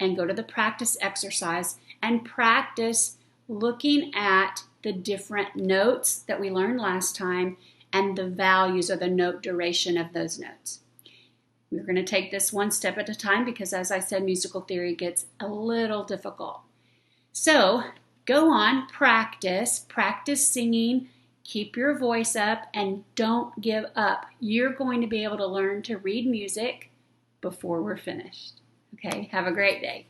and go to the practice exercise and practice looking at the different notes that we learned last time and the values or the note duration of those notes. We're going to take this one step at a time because, as I said, musical theory gets a little difficult. So go on, practice singing, keep your voice up, and don't give up. You're going to be able to learn to read music before we're finished. Okay, have a great day.